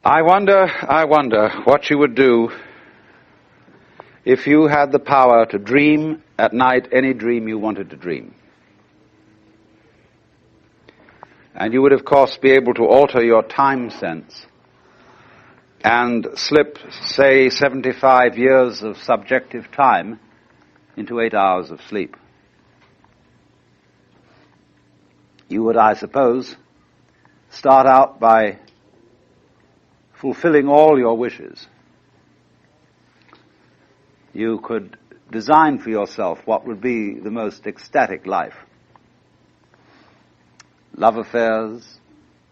I wonder what you would do if you had the power to dream at night any dream you wanted to dream. And you would, of course, be able to alter your time sense and slip, say, 75 years of subjective time into 8 hours of sleep. You would, I suppose, start out by fulfilling all your wishes. You could design for yourself what would be the most ecstatic life. Love affairs,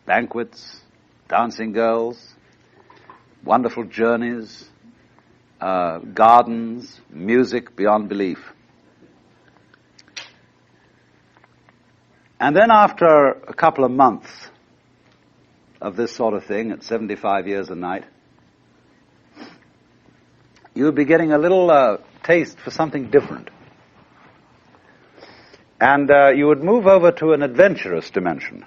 banquets, dancing girls, wonderful journeys, gardens, music beyond belief. And then after a couple of months of this sort of thing, at 75 years a night, you would be getting a little taste for something different. And you would move over to an adventurous dimension,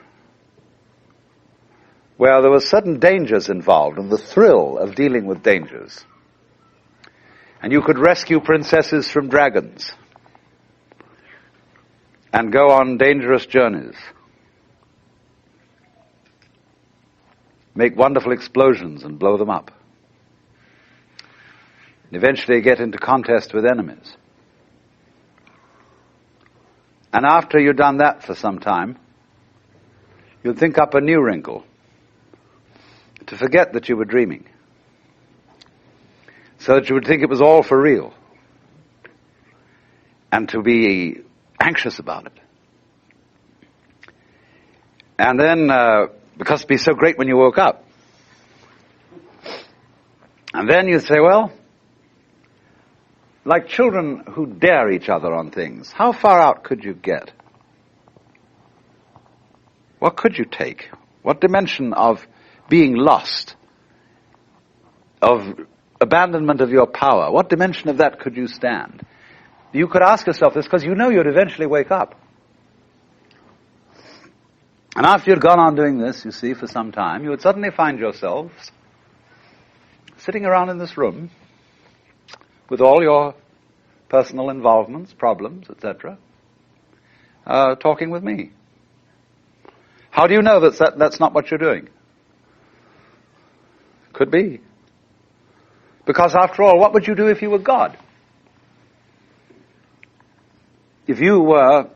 where there were sudden dangers involved and the thrill of dealing with dangers. And you could rescue princesses from dragons and go on dangerous journeys, make wonderful explosions and blow them up, and eventually get into contest with enemies. And after you'd done that for some time, you'd think up a new wrinkle to forget that you were dreaming, so that you would think it was all for real, and to be anxious about it. And then, because it'd be so great when you woke up, and then you'd say, well, like children who dare each other on things, how far out could you get? What could you take? What dimension of being lost, of abandonment of your power, what dimension of that could you stand? You could ask yourself this because you know you'd eventually wake up. And after you'd gone on doing this, you see, for some time, you would suddenly find yourselves sitting around in this room with all your personal involvements, problems, etc., talking with me. How do you know that's not what you're doing? Could be. Because after all, what would you do if you were God? If you were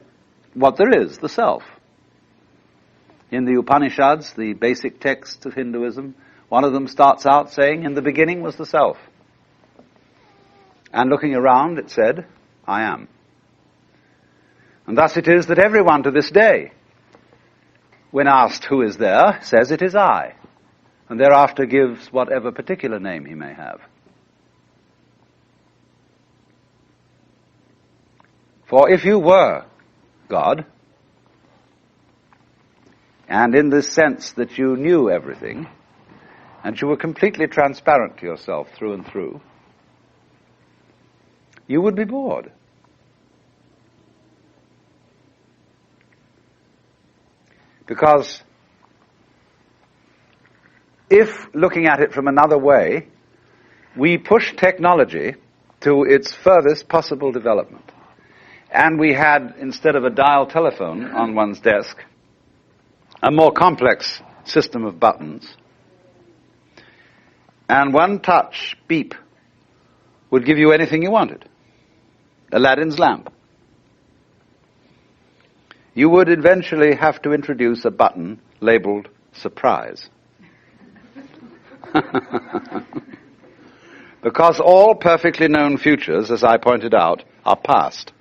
what there is, the self. In the Upanishads, the basic texts of Hinduism, one of them starts out saying, in the beginning was the self. And looking around, it said, I am. And thus it is that everyone to this day, when asked who is there, says it is I, and thereafter gives whatever particular name he may have. For if you were God, and in this sense that you knew everything, and you were completely transparent to yourself through and through, you would be bored. Because if, looking at it from another way, we push technology to its furthest possible development, and we had, instead of a dial telephone on one's desk, a more complex system of buttons, and one touch, beep, would give you anything you wanted. Aladdin's lamp. You would eventually have to introduce a button labeled surprise. Because all perfectly known futures, as I pointed out, are past.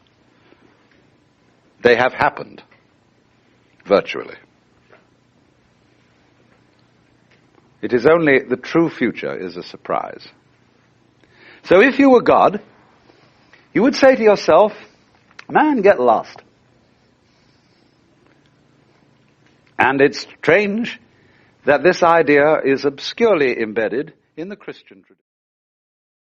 They have happened, virtually. It is only the true future is a surprise. So if you were God, you would say to yourself, man, get lost. And it's strange that this idea is obscurely embedded in the Christian tradition.